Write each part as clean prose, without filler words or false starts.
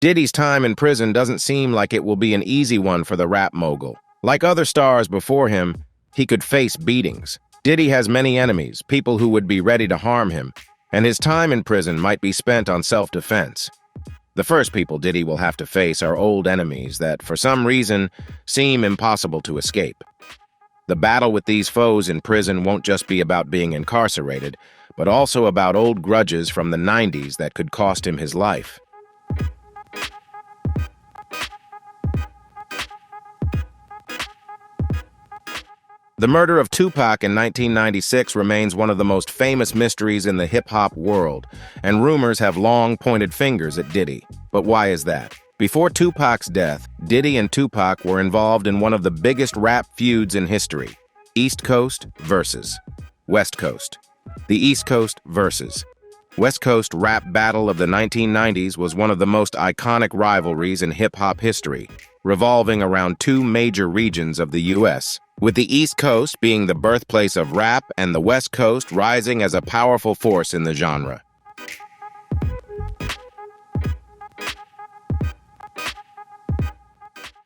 Diddy's time in prison doesn't seem like it will be an easy one for the rap mogul. Like other stars before him, he could face beatings. Diddy has many enemies, people who would be ready to harm him, and his time in prison might be spent on self-defense. The first people Diddy will have to face are old enemies that, for some reason, seem impossible to escape. The battle with these foes in prison won't just be about being incarcerated, but also about old grudges from the 90s that could cost him his life. The murder of Tupac in 1996 remains one of the most famous mysteries in the hip-hop world, and rumors have long pointed fingers at Diddy. But why is that? Before Tupac's death, Diddy and Tupac were involved in one of the biggest rap feuds in history: East Coast versus West Coast. The East Coast versus West Coast rap battle of the 1990s was one of the most iconic rivalries in hip-hop history, revolving around two major regions of the U.S., with the East Coast being the birthplace of rap and the West Coast rising as a powerful force in the genre.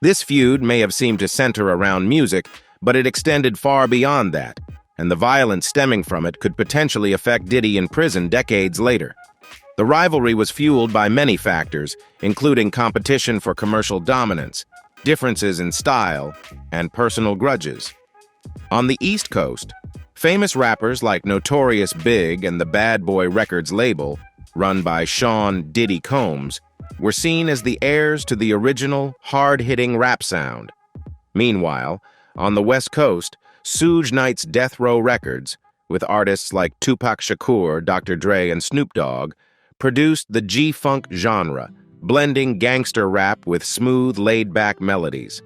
This feud may have seemed to center around music, but it extended far beyond that, and the violence stemming from it could potentially affect Diddy in prison decades later. The rivalry was fueled by many factors, including competition for commercial dominance, differences in style, and personal grudges. On the East Coast, famous rappers like Notorious Big and the Bad Boy Records label, run by Sean "Diddy" Combs, were seen as the heirs to the original, hard-hitting rap sound. Meanwhile, on the West Coast, Suge Knight's Death Row Records, with artists like Tupac Shakur, Dr. Dre, and Snoop Dogg, produced the G-Funk genre, blending gangster rap with smooth, laid-back melodies.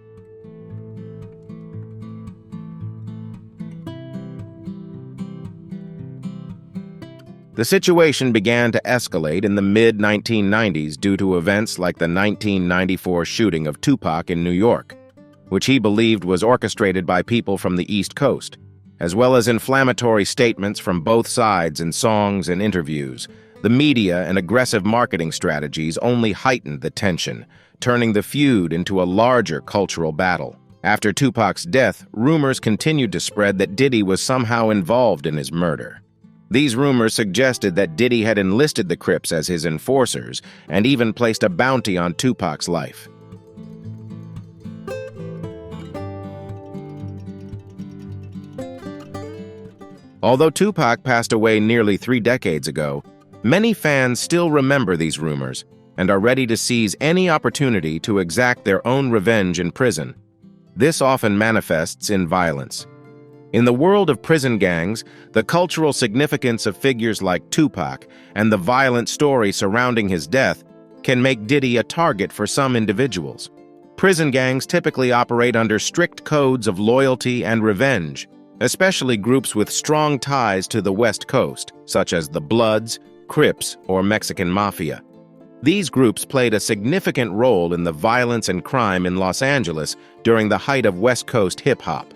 The situation began to escalate in the mid-1990s due to events like the 1994 shooting of Tupac in New York, which he believed was orchestrated by people from the East Coast, as well as inflammatory statements from both sides in songs and interviews. The media and aggressive marketing strategies only heightened the tension, turning the feud into a larger cultural battle. After Tupac's death, rumors continued to spread that Diddy was somehow involved in his murder. These rumors suggested that Diddy had enlisted the Crips as his enforcers and even placed a bounty on Tupac's life. Although Tupac passed away nearly 3 decades ago, many fans still remember these rumors and are ready to seize any opportunity to exact their own revenge in prison. This often manifests in violence. In the world of prison gangs, the cultural significance of figures like Tupac and the violent story surrounding his death can make Diddy a target for some individuals. Prison gangs typically operate under strict codes of loyalty and revenge, especially groups with strong ties to the West Coast, such as the Bloods, Crips, or Mexican Mafia. These groups played a significant role in the violence and crime in Los Angeles during the height of West Coast hip-hop.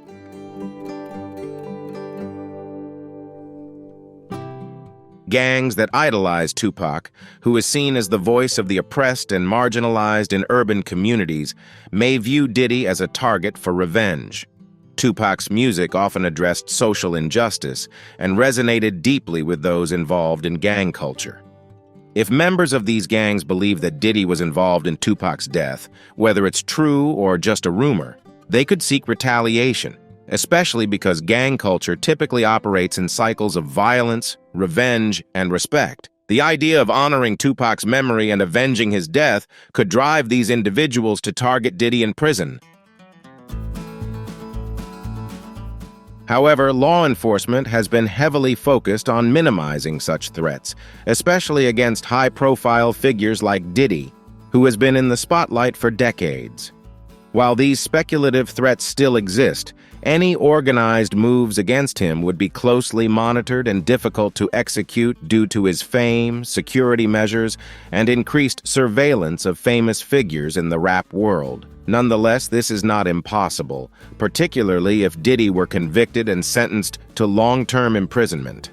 Gangs that idolize Tupac, who is seen as the voice of the oppressed and marginalized in urban communities, may view Diddy as a target for revenge. Tupac's music often addressed social injustice and resonated deeply with those involved in gang culture. If members of these gangs believe that Diddy was involved in Tupac's death, whether it's true or just a rumor, they could seek retaliation, especially because gang culture typically operates in cycles of violence, revenge, and respect. The idea of honoring Tupac's memory and avenging his death could drive these individuals to target Diddy in prison. However, law enforcement has been heavily focused on minimizing such threats, especially against high-profile figures like Diddy, who has been in the spotlight for decades. While these speculative threats still exist, any organized moves against him would be closely monitored and difficult to execute due to his fame, security measures, and increased surveillance of famous figures in the rap world. Nonetheless, this is not impossible, particularly if Diddy were convicted and sentenced to long-term imprisonment.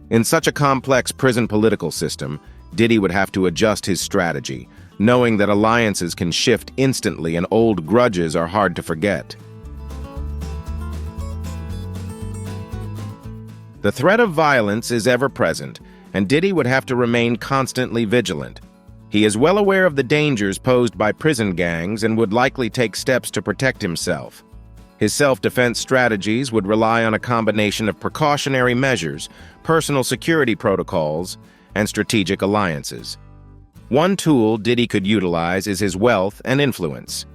In such a complex prison political system, Diddy would have to adjust his strategy, knowing that alliances can shift instantly and old grudges are hard to forget. The threat of violence is ever present, and Diddy would have to remain constantly vigilant. He is well aware of the dangers posed by prison gangs and would likely take steps to protect himself. His self-defense strategies would rely on a combination of precautionary measures, personal security protocols, and strategic alliances. One tool Diddy could utilize is his wealth and influence.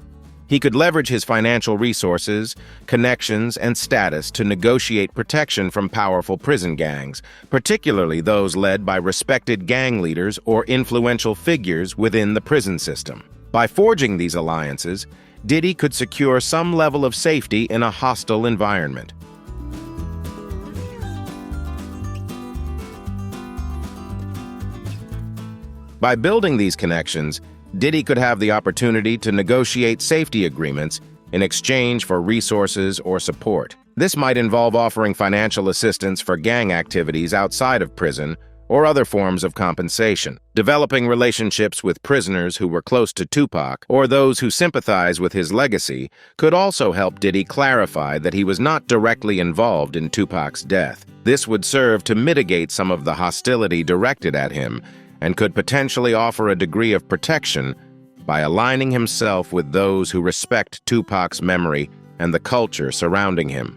He could leverage his financial resources, connections, and status to negotiate protection from powerful prison gangs, particularly those led by respected gang leaders or influential figures within the prison system. By forging these alliances, Diddy could secure some level of safety in a hostile environment. By building these connections, Diddy could have the opportunity to negotiate safety agreements in exchange for resources or support. This might involve offering financial assistance for gang activities outside of prison or other forms of compensation. Developing relationships with prisoners who were close to Tupac or those who sympathize with his legacy could also help Diddy clarify that he was not directly involved in Tupac's death. This would serve to mitigate some of the hostility directed at him and could potentially offer a degree of protection by aligning himself with those who respect Tupac's memory and the culture surrounding him.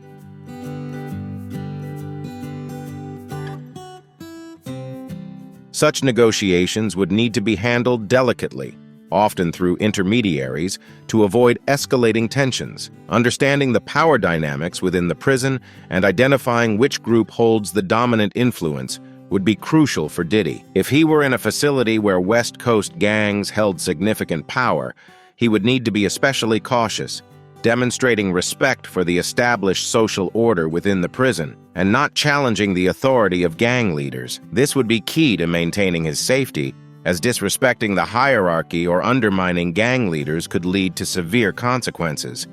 Such negotiations would need to be handled delicately, often through intermediaries, to avoid escalating tensions. Understanding the power dynamics within the prison and identifying which group holds the dominant influence would be crucial for Diddy. If he were in a facility where West Coast gangs held significant power, he would need to be especially cautious, demonstrating respect for the established social order within the prison and not challenging the authority of gang leaders. This would be key to maintaining his safety, as disrespecting the hierarchy or undermining gang leaders could lead to severe consequences.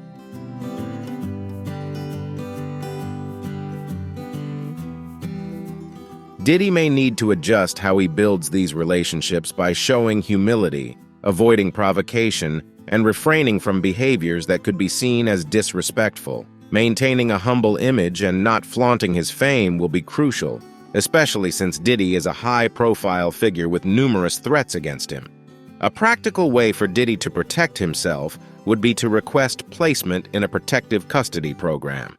Diddy may need to adjust how he builds these relationships by showing humility, avoiding provocation, and refraining from behaviors that could be seen as disrespectful. Maintaining a humble image and not flaunting his fame will be crucial, especially since Diddy is a high-profile figure with numerous threats against him. A practical way for Diddy to protect himself would be to request placement in a protective custody program.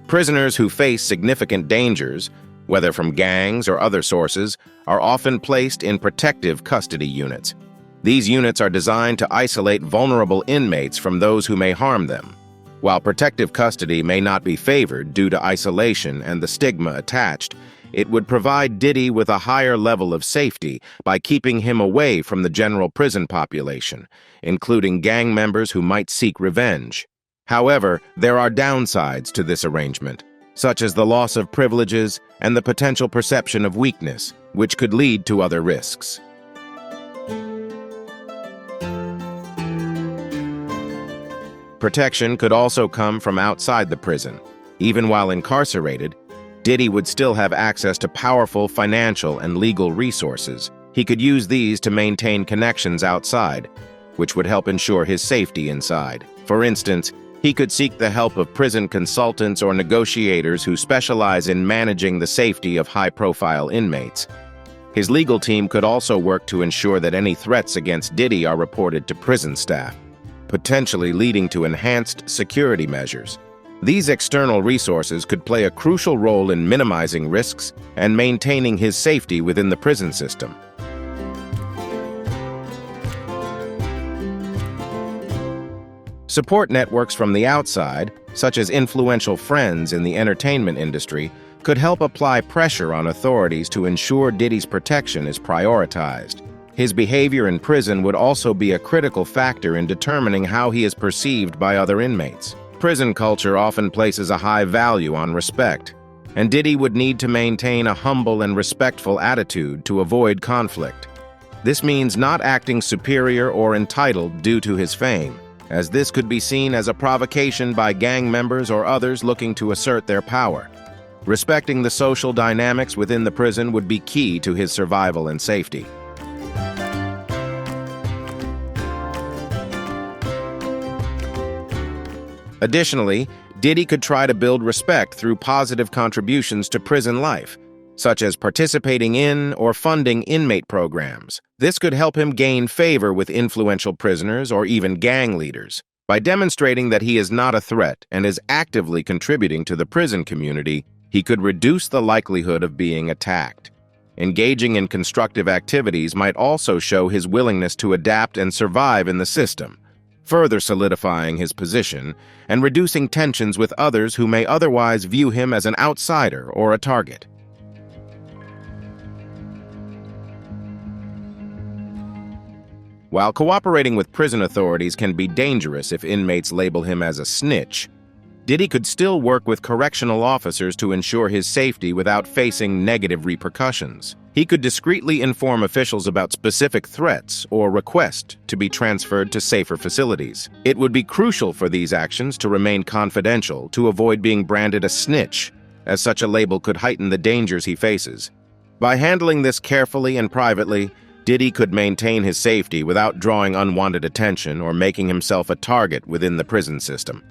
Prisoners who face significant dangers, whether from gangs or other sources, are often placed in protective custody units. These units are designed to isolate vulnerable inmates from those who may harm them. While protective custody may not be favored due to isolation and the stigma attached, it would provide Diddy with a higher level of safety by keeping him away from the general prison population, including gang members who might seek revenge. However, there are downsides to this arrangement, such as the loss of privileges and the potential perception of weakness, which could lead to other risks. Protection could also come from outside the prison. Even while incarcerated, Diddy would still have access to powerful financial and legal resources. He could use these to maintain connections outside, which would help ensure his safety inside. For instance, he could seek the help of prison consultants or negotiators who specialize in managing the safety of high-profile inmates. His legal team could also work to ensure that any threats against Diddy are reported to prison staff, potentially leading to enhanced security measures. These external resources could play a crucial role in minimizing risks and maintaining his safety within the prison system. Support networks from the outside, such as influential friends in the entertainment industry, could help apply pressure on authorities to ensure Diddy's protection is prioritized. His behavior in prison would also be a critical factor in determining how he is perceived by other inmates. Prison culture often places a high value on respect, and Diddy would need to maintain a humble and respectful attitude to avoid conflict. This means not acting superior or entitled due to his fame, as this could be seen as a provocation by gang members or others looking to assert their power. Respecting the social dynamics within the prison would be key to his survival and safety. Additionally, Diddy could try to build respect through positive contributions to prison life, such as participating in or funding inmate programs. This could help him gain favor with influential prisoners or even gang leaders. By demonstrating that he is not a threat and is actively contributing to the prison community, he could reduce the likelihood of being attacked. Engaging in constructive activities might also show his willingness to adapt and survive in the system, further solidifying his position and reducing tensions with others who may otherwise view him as an outsider or a target. While cooperating with prison authorities can be dangerous if inmates label him as a snitch, Diddy could still work with correctional officers to ensure his safety without facing negative repercussions. He could discreetly inform officials about specific threats or request to be transferred to safer facilities. It would be crucial for these actions to remain confidential to avoid being branded a snitch, as such a label could heighten the dangers he faces. By handling this carefully and privately, Diddy could maintain his safety without drawing unwanted attention or making himself a target within the prison system.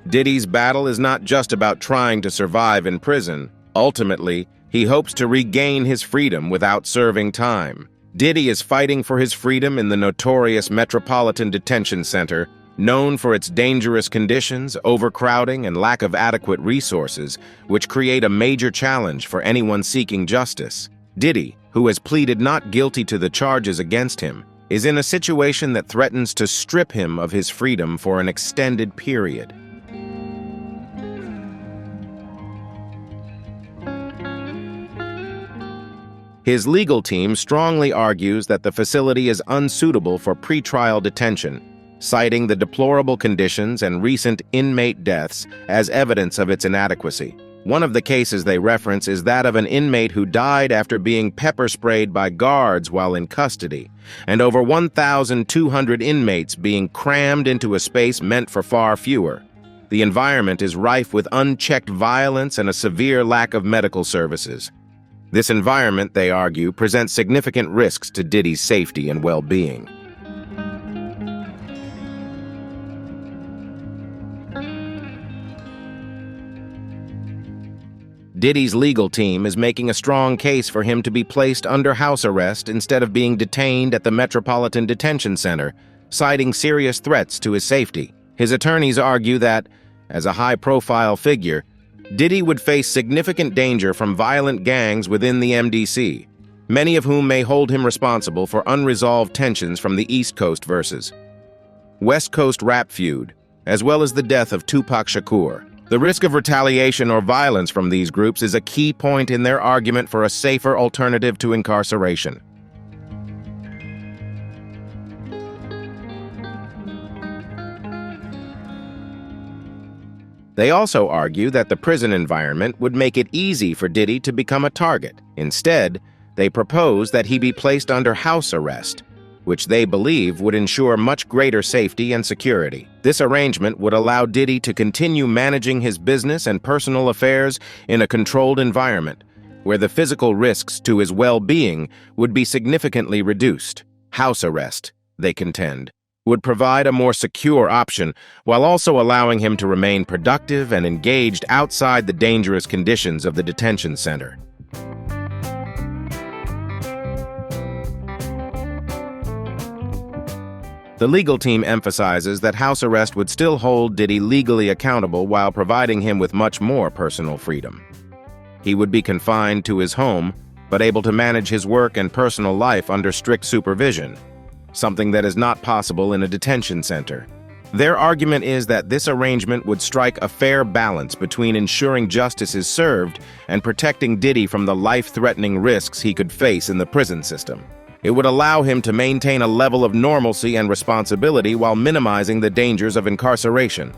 Diddy's battle is not just about trying to survive in prison. Ultimately, he hopes to regain his freedom without serving time. Diddy is fighting for his freedom in the notorious Metropolitan Detention Center, known for its dangerous conditions, overcrowding, and lack of adequate resources, which create a major challenge for anyone seeking justice. Diddy, who has pleaded not guilty to the charges against him, is in a situation that threatens to strip him of his freedom for an extended period. His legal team strongly argues that the facility is unsuitable for pretrial detention, citing the deplorable conditions and recent inmate deaths as evidence of its inadequacy. One of the cases they reference is that of an inmate who died after being pepper-sprayed by guards while in custody, and over 1,200 inmates being crammed into a space meant for far fewer. The environment is rife with unchecked violence and a severe lack of medical services. This environment, they argue, presents significant risks to Diddy's safety and well-being. Diddy's legal team is making a strong case for him to be placed under house arrest instead of being detained at the Metropolitan Detention Center, citing serious threats to his safety. His attorneys argue that, as a high-profile figure, Diddy would face significant danger from violent gangs within the MDC, many of whom may hold him responsible for unresolved tensions from the East Coast versus West Coast rap feud, as well as the death of Tupac Shakur. The risk of retaliation or violence from these groups is a key point in their argument for a safer alternative to incarceration. They also argue that the prison environment would make it easy for Diddy to become a target. Instead, they propose that he be placed under house arrest, which they believe would ensure much greater safety and security. This arrangement would allow Diddy to continue managing his business and personal affairs in a controlled environment, where the physical risks to his well-being would be significantly reduced. House arrest, they contend, would provide a more secure option while also allowing him to remain productive and engaged outside the dangerous conditions of the detention center. The legal team emphasizes that house arrest would still hold Diddy legally accountable while providing him with much more personal freedom. He would be confined to his home, but able to manage his work and personal life under strict supervision, something that is not possible in a detention center. Their argument is that this arrangement would strike a fair balance between ensuring justice is served and protecting Diddy from the life-threatening risks he could face in the prison system. It would allow him to maintain a level of normalcy and responsibility while minimizing the dangers of incarceration.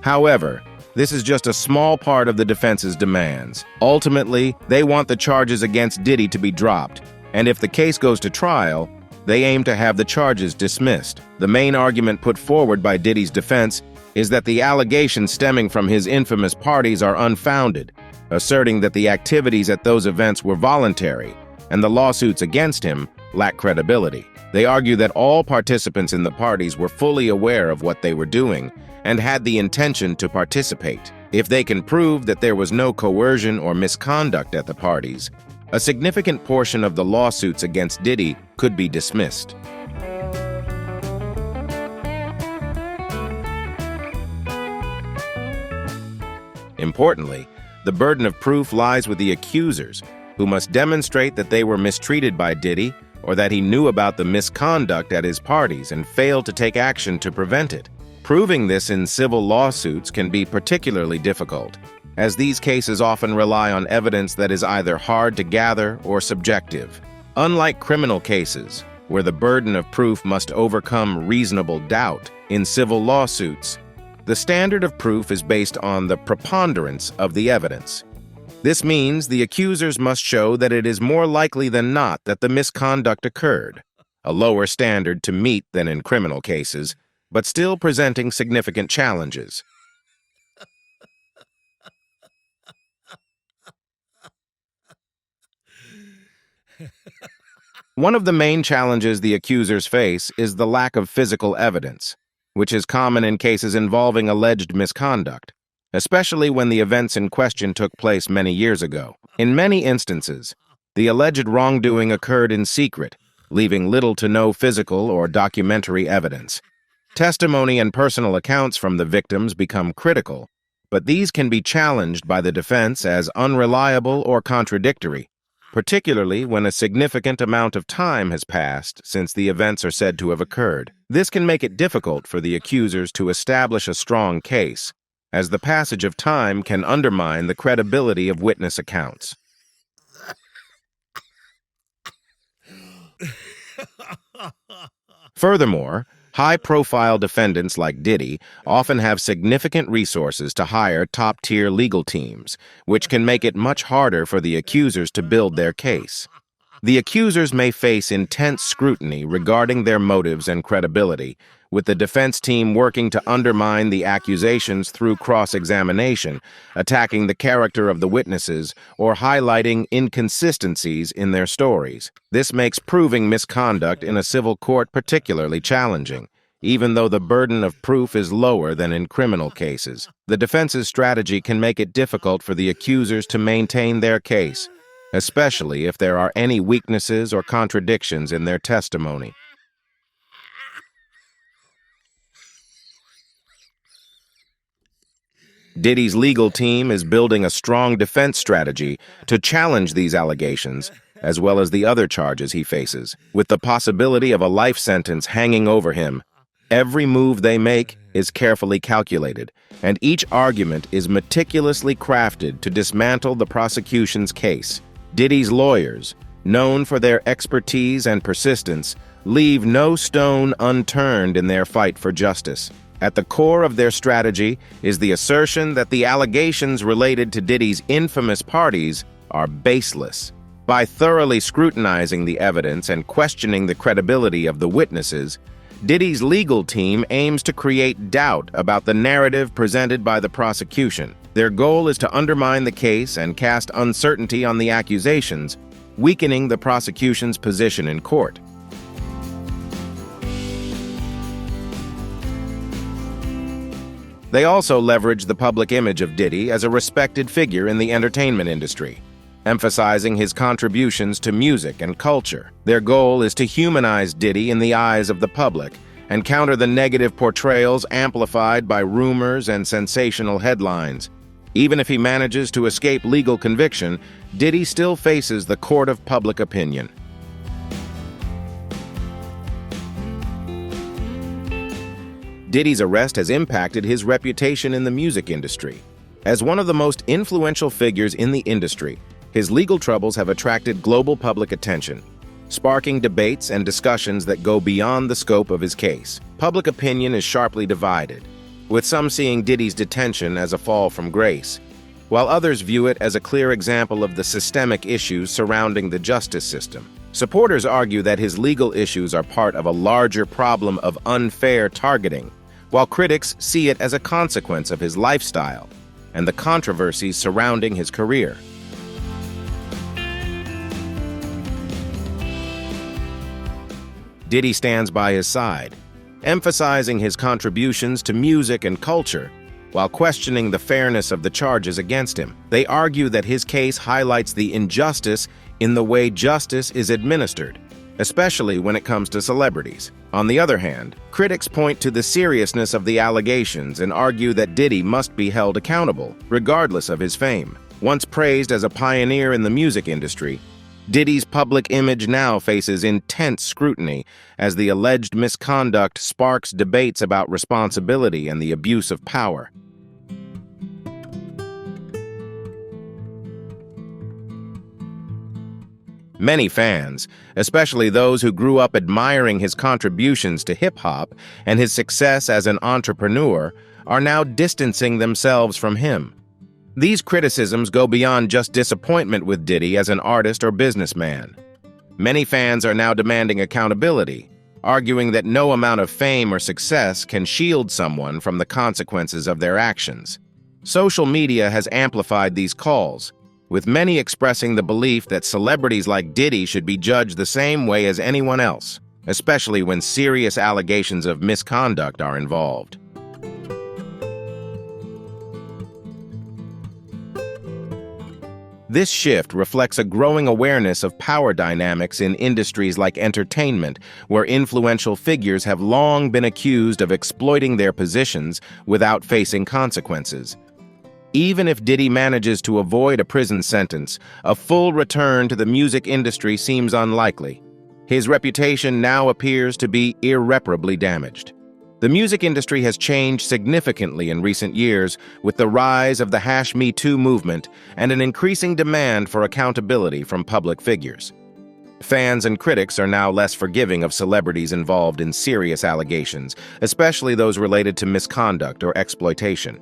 However, this is just a small part of the defense's demands. Ultimately, they want the charges against Diddy to be dropped, and if the case goes to trial, they aim to have the charges dismissed. The main argument put forward by Diddy's defense is that the allegations stemming from his infamous parties are unfounded, asserting that the activities at those events were voluntary, and the lawsuits against him lack credibility. They argue that all participants in the parties were fully aware of what they were doing and had the intention to participate. If they can prove that there was no coercion or misconduct at the parties, a significant portion of the lawsuits against Diddy could be dismissed. Importantly, the burden of proof lies with the accusers, who must demonstrate that they were mistreated by Diddy or that he knew about the misconduct at his parties and failed to take action to prevent it. Proving this in civil lawsuits can be particularly difficult, as these cases often rely on evidence that is either hard to gather or subjective. Unlike criminal cases, where the burden of proof must overcome reasonable doubt, in civil lawsuits, the standard of proof is based on the preponderance of the evidence. This means the accusers must show that it is more likely than not that the misconduct occurred, a lower standard to meet than in criminal cases, but still presenting significant challenges. One of the main challenges the accusers face is the lack of physical evidence, which is common in cases involving alleged misconduct, especially when the events in question took place many years ago. In many instances, the alleged wrongdoing occurred in secret, leaving little to no physical or documentary evidence. Testimony and personal accounts from the victims become critical, but these can be challenged by the defense as unreliable or contradictory, particularly when a significant amount of time has passed since the events are said to have occurred. This can make it difficult for the accusers to establish a strong case, as the passage of time can undermine the credibility of witness accounts. Furthermore, high-profile defendants like Diddy often have significant resources to hire top-tier legal teams, which can make it much harder for the accusers to build their case. The accusers may face intense scrutiny regarding their motives and credibility, with the defense team working to undermine the accusations through cross-examination, attacking the character of the witnesses, or highlighting inconsistencies in their stories. This makes proving misconduct in a civil court particularly challenging, even though the burden of proof is lower than in criminal cases. The defense's strategy can make it difficult for the accusers to maintain their case, especially if there are any weaknesses or contradictions in their testimony. Diddy's legal team is building a strong defense strategy to challenge these allegations, as well as the other charges he faces. With the possibility of a life sentence hanging over him, every move they make is carefully calculated, and each argument is meticulously crafted to dismantle the prosecution's case. Diddy's lawyers, known for their expertise and persistence, leave no stone unturned in their fight for justice. At the core of their strategy is the assertion that the allegations related to Diddy's infamous parties are baseless. By thoroughly scrutinizing the evidence and questioning the credibility of the witnesses, Diddy's legal team aims to create doubt about the narrative presented by the prosecution. Their goal is to undermine the case and cast uncertainty on the accusations, weakening the prosecution's position in court. They also leverage the public image of Diddy as a respected figure in the entertainment industry, emphasizing his contributions to music and culture. Their goal is to humanize Diddy in the eyes of the public and counter the negative portrayals amplified by rumors and sensational headlines. Even if he manages to escape legal conviction, Diddy still faces the court of public opinion. Diddy's arrest has impacted his reputation in the music industry. As one of the most influential figures in the industry, his legal troubles have attracted global public attention, sparking debates and discussions that go beyond the scope of his case. Public opinion is sharply divided. with some seeing Diddy's detention as a fall from grace, while others view it as a clear example of the systemic issues surrounding the justice system. Supporters argue that his legal issues are part of a larger problem of unfair targeting, while critics see it as a consequence of his lifestyle and the controversies surrounding his career. Diddy stands by his side, emphasizing his contributions to music and culture, while questioning the fairness of the charges against him. They argue that his case highlights the injustice in the way justice is administered, especially when it comes to celebrities. On the other hand, critics point to the seriousness of the allegations and argue that Diddy must be held accountable, regardless of his fame. Once praised as a pioneer in the music industry, Diddy's public image now faces intense scrutiny as the alleged misconduct sparks debates about responsibility and the abuse of power. Many fans, especially those who grew up admiring his contributions to hip-hop and his success as an entrepreneur, are now distancing themselves from him. These criticisms go beyond just disappointment with Diddy as an artist or businessman. Many fans are now demanding accountability, arguing that no amount of fame or success can shield someone from the consequences of their actions. Social media has amplified these calls, with many expressing the belief that celebrities like Diddy should be judged the same way as anyone else, especially when serious allegations of misconduct are involved. This shift reflects a growing awareness of power dynamics in industries like entertainment, where influential figures have long been accused of exploiting their positions without facing consequences. Even if Diddy manages to avoid a prison sentence, a full return to the music industry seems unlikely. His reputation now appears to be irreparably damaged. The music industry has changed significantly in recent years with the rise of the #Me Too movement and an increasing demand for accountability from public figures. Fans and critics are now less forgiving of celebrities involved in serious allegations, especially those related to misconduct or exploitation.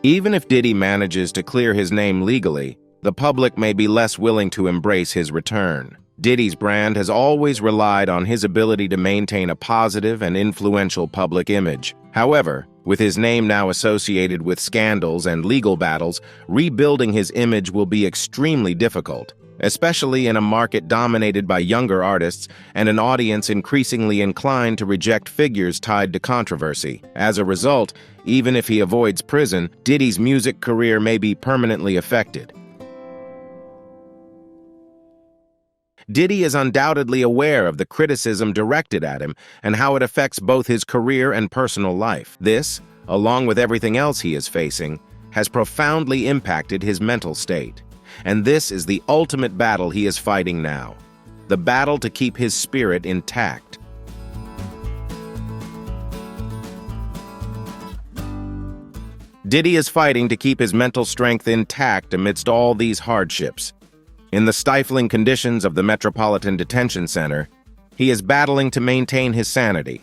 Even if Diddy manages to clear his name legally, the public may be less willing to embrace his return. Diddy's brand has always relied on his ability to maintain a positive and influential public image. However, with his name now associated with scandals and legal battles, rebuilding his image will be extremely difficult, especially in a market dominated by younger artists and an audience increasingly inclined to reject figures tied to controversy. As a result, even if he avoids prison, Diddy's music career may be permanently affected. Diddy is undoubtedly aware of the criticism directed at him and how it affects both his career and personal life. This, along with everything else he is facing, has profoundly impacted his mental state. And this is the ultimate battle he is fighting now, the battle to keep his spirit intact. Diddy is fighting to keep his mental strength intact amidst all these hardships. In the stifling conditions of the Metropolitan Detention Center, he is battling to maintain his sanity.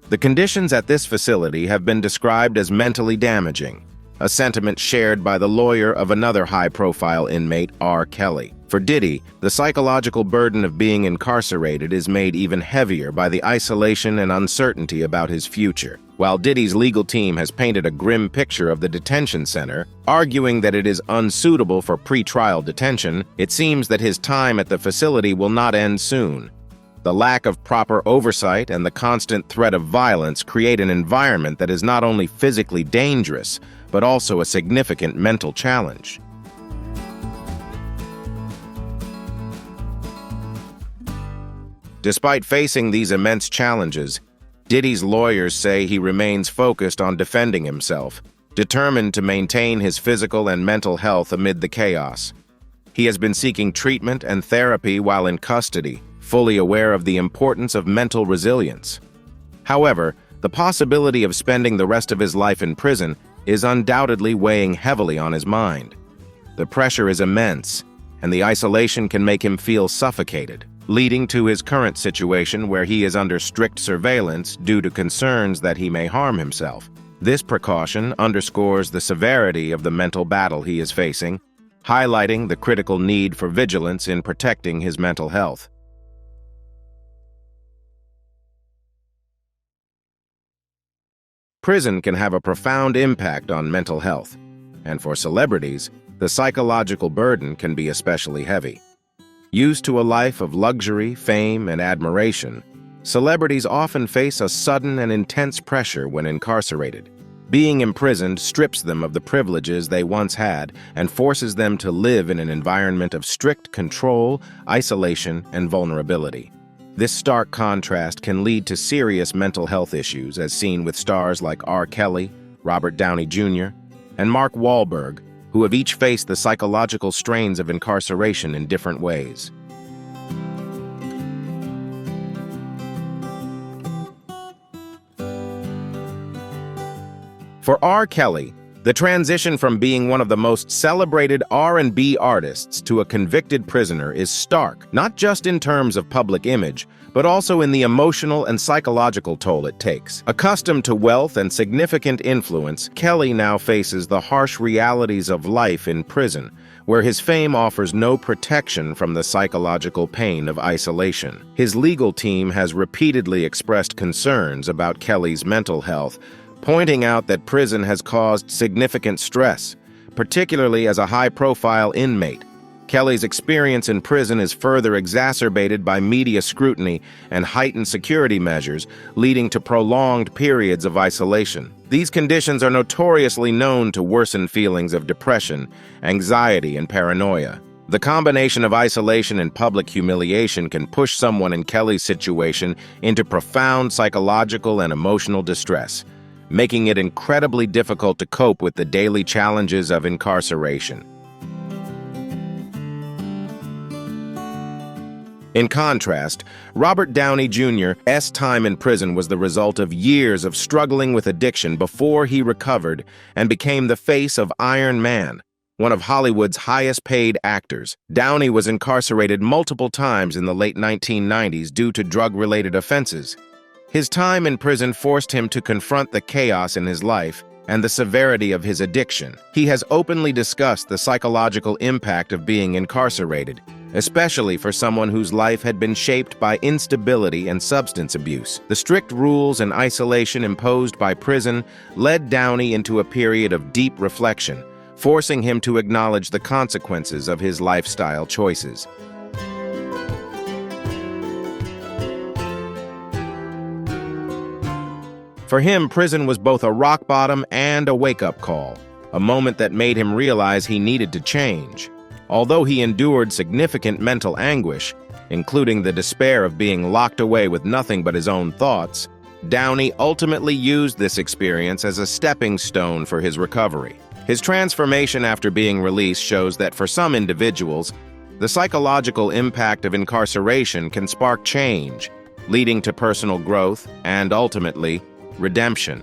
The conditions at this facility have been described as mentally damaging, a sentiment shared by the lawyer of another high-profile inmate, R. Kelly. For Diddy, the psychological burden of being incarcerated is made even heavier by the isolation and uncertainty about his future. While Diddy's legal team has painted a grim picture of the detention center, arguing that it is unsuitable for pre-trial detention, it seems that his time at the facility will not end soon. The lack of proper oversight and the constant threat of violence create an environment that is not only physically dangerous, but also a significant mental challenge. Despite facing these immense challenges, Diddy's lawyers say he remains focused on defending himself, determined to maintain his physical and mental health amid the chaos. He has been seeking treatment and therapy while in custody, fully aware of the importance of mental resilience. However, the possibility of spending the rest of his life in prison is undoubtedly weighing heavily on his mind. The pressure is immense, and the isolation can make him feel suffocated. leading to his current situation where he is under strict surveillance due to concerns that he may harm himself. This precaution underscores the severity of the mental battle he is facing, highlighting the critical need for vigilance in protecting his mental health. Prison can have a profound impact on mental health, and for celebrities, the psychological burden can be especially heavy. Used to a life of luxury, fame, and admiration, celebrities often face a sudden and intense pressure when incarcerated. Being imprisoned strips them of the privileges they once had and forces them to live in an environment of strict control, isolation, and vulnerability. This stark contrast can lead to serious mental health issues, as seen with stars like R. Kelly, Robert Downey Jr., and Mark Wahlberg, who have each faced the psychological strains of incarceration in different ways. For R. Kelly, the transition from being one of the most celebrated R&B artists to a convicted prisoner is stark, not just in terms of public image, but also in the emotional and psychological toll it takes. Accustomed to wealth and significant influence, Kelly now faces the harsh realities of life in prison, where his fame offers no protection from the psychological pain of isolation. His legal team has repeatedly expressed concerns about Kelly's mental health, pointing out that prison has caused significant stress, particularly as a high-profile inmate. Kelly's experience in prison is further exacerbated by media scrutiny and heightened security measures, leading to prolonged periods of isolation. These conditions are notoriously known to worsen feelings of depression, anxiety, and paranoia. The combination of isolation and public humiliation can push someone in Kelly's situation into profound psychological and emotional distress, making it incredibly difficult to cope with the daily challenges of incarceration. In contrast, Robert Downey Jr.'s time in prison was the result of years of struggling with addiction before he recovered and became the face of Iron Man, one of Hollywood's highest-paid actors. Downey was incarcerated multiple times in the late 1990s due to drug-related offenses. His time in prison forced him to confront the chaos in his life and the severity of his addiction. He has openly discussed the psychological impact of being incarcerated, especially for someone whose life had been shaped by instability and substance abuse. The strict rules and isolation imposed by prison led Downey into a period of deep reflection, forcing him to acknowledge the consequences of his lifestyle choices. For him, prison was both a rock bottom and a wake-up call, a moment that made him realize he needed to change. Although he endured significant mental anguish, including the despair of being locked away with nothing but his own thoughts, Downey ultimately used this experience as a stepping stone for his recovery. His transformation after being released shows that for some individuals, the psychological impact of incarceration can spark change, leading to personal growth and, ultimately, redemption.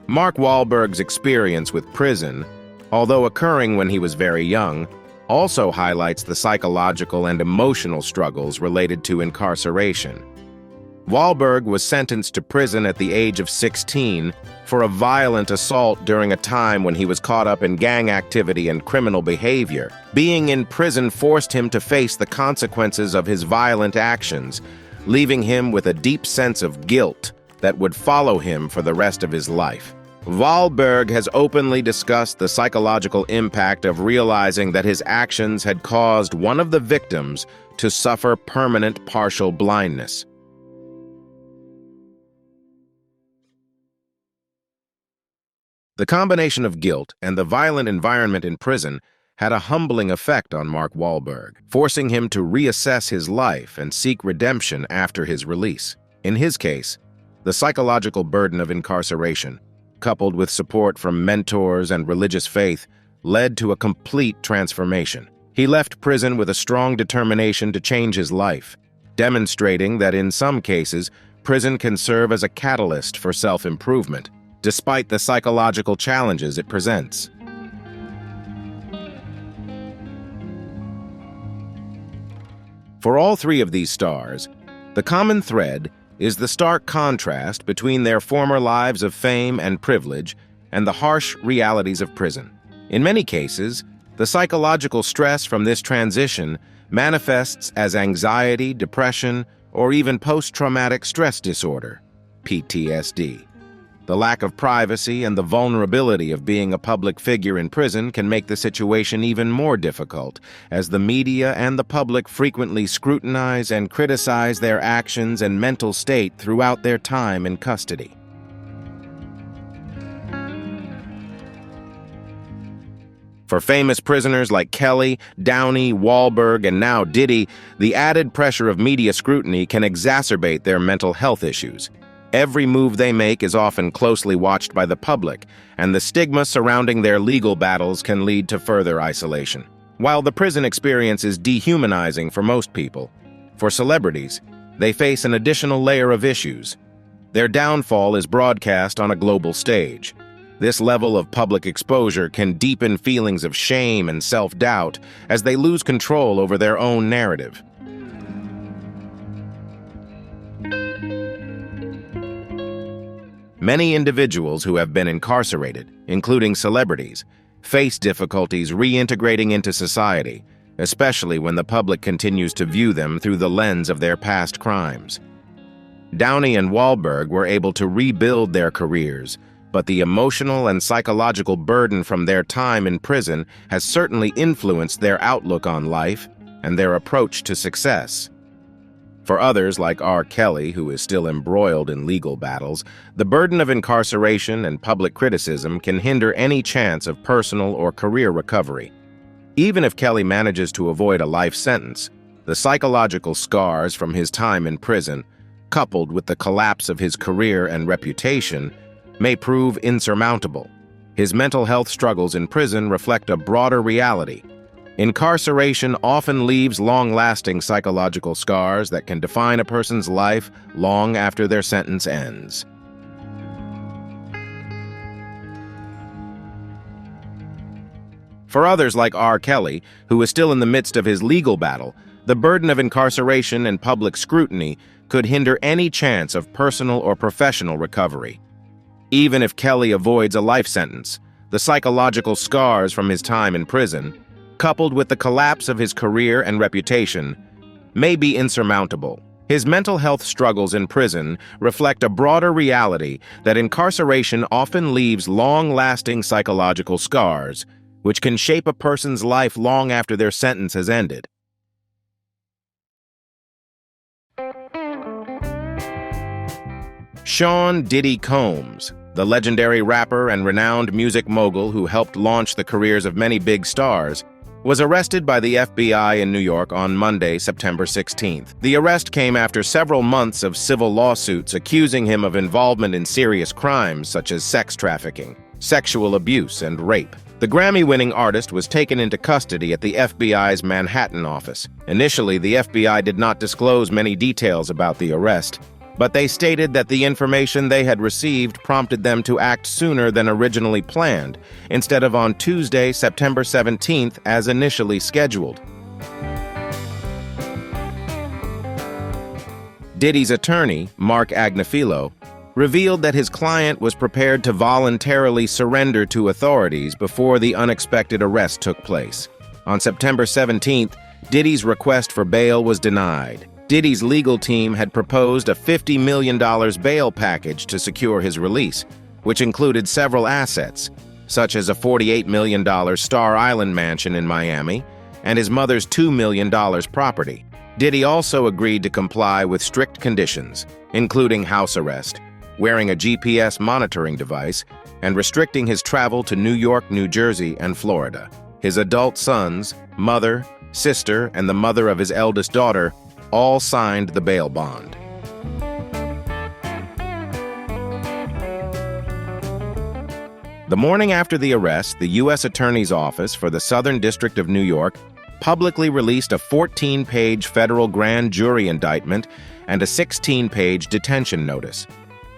Mark Wahlberg's experience with prison, although occurring when he was very young, also highlights the psychological and emotional struggles related to incarceration. Wahlberg was sentenced to prison at the age of 16 for a violent assault during a time when he was caught up in gang activity and criminal behavior. Being in prison forced him to face the consequences of his violent actions, leaving him with a deep sense of guilt that would follow him for the rest of his life. Wahlberg has openly discussed the psychological impact of realizing that his actions had caused one of the victims to suffer permanent partial blindness. The combination of guilt and the violent environment in prison had a humbling effect on Mark Wahlberg, forcing him to reassess his life and seek redemption after his release. In his case, the psychological burden of incarceration, coupled with support from mentors and religious faith, led to a complete transformation. He left prison with a strong determination to change his life, demonstrating that in some cases, prison can serve as a catalyst for self-improvement, despite the psychological challenges it presents. For all three of these stars, the common thread is the stark contrast between their former lives of fame and privilege and the harsh realities of prison. In many cases, the psychological stress from this transition manifests as anxiety, depression, or even post-traumatic stress disorder, PTSD. The lack of privacy and the vulnerability of being a public figure in prison can make the situation even more difficult, as the media and the public frequently scrutinize and criticize their actions and mental state throughout their time in custody. For famous prisoners like Kelly, Downey, Wahlberg, and now Diddy, the added pressure of media scrutiny can exacerbate their mental health issues. Every move they make is often closely watched by the public, and the stigma surrounding their legal battles can lead to further isolation. While the prison experience is dehumanizing for most people, for celebrities, they face an additional layer of issues. Their downfall is broadcast on a global stage. This level of public exposure can deepen feelings of shame and self-doubt as they lose control over their own narrative. Many individuals who have been incarcerated, including celebrities, face difficulties reintegrating into society, especially when the public continues to view them through the lens of their past crimes. Downey and Wahlberg were able to rebuild their careers, but the emotional and psychological burden from their time in prison has certainly influenced their outlook on life and their approach to success. For others, like R. Kelly, who is still embroiled in legal battles, the burden of incarceration and public criticism can hinder any chance of personal or career recovery. Even if Kelly manages to avoid a life sentence, the psychological scars from his time in prison, coupled with the collapse of his career and reputation, may prove insurmountable. His mental health struggles in prison reflect a broader reality. Incarceration often leaves long-lasting psychological scars that can define a person's life long after their sentence ends. For others like R. Kelly, who is still in the midst of his legal battle, the burden of incarceration and public scrutiny could hinder any chance of personal or professional recovery. Even if Kelly avoids a life sentence, the psychological scars from his time in prison, coupled with the collapse of his career and reputation, may be insurmountable. His mental health struggles in prison reflect a broader reality that incarceration often leaves long-lasting psychological scars, which can shape a person's life long after their sentence has ended. Sean "Diddy" Combs, the legendary rapper and renowned music mogul who helped launch the careers of many big stars, was arrested by the FBI in New York on Monday, September 16th. The arrest came after several months of civil lawsuits accusing him of involvement in serious crimes such as sex trafficking, sexual abuse, and rape. The Grammy-winning artist was taken into custody at the FBI's Manhattan office. Initially, the FBI did not disclose many details about the arrest, but they stated that the information they had received prompted them to act sooner than originally planned, instead of on Tuesday, September 17th, as initially scheduled. Diddy's attorney, Mark Agnifilo, revealed that his client was prepared to voluntarily surrender to authorities before the unexpected arrest took place. On September 17th, Diddy's request for bail was denied. Diddy's legal team had proposed a $50 million bail package to secure his release, which included several assets, such as a $48 million Star Island mansion in Miami and his mother's $2 million property. Diddy also agreed to comply with strict conditions, including house arrest, wearing a GPS monitoring device, and restricting his travel to New York, New Jersey, and Florida. His adult sons, mother, sister, and the mother of his eldest daughter all signed the bail bond. The morning after the arrest, the U.S. Attorney's Office for the Southern District of New York publicly released a 14-page federal grand jury indictment and a 16-page detention notice.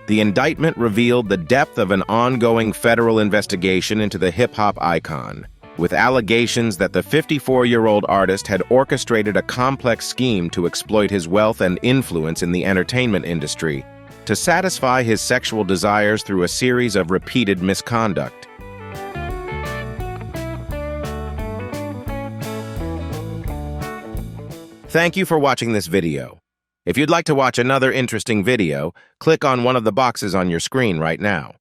The indictment revealed the depth of an ongoing federal investigation into the hip-hop icon. with allegations that the 54-year-old artist had orchestrated a complex scheme to exploit his wealth and influence in the entertainment industry to satisfy his sexual desires through a series of repeated misconduct. Thank you for watching this video. If you'd like to watch another interesting video, click on one of the boxes on your screen right now.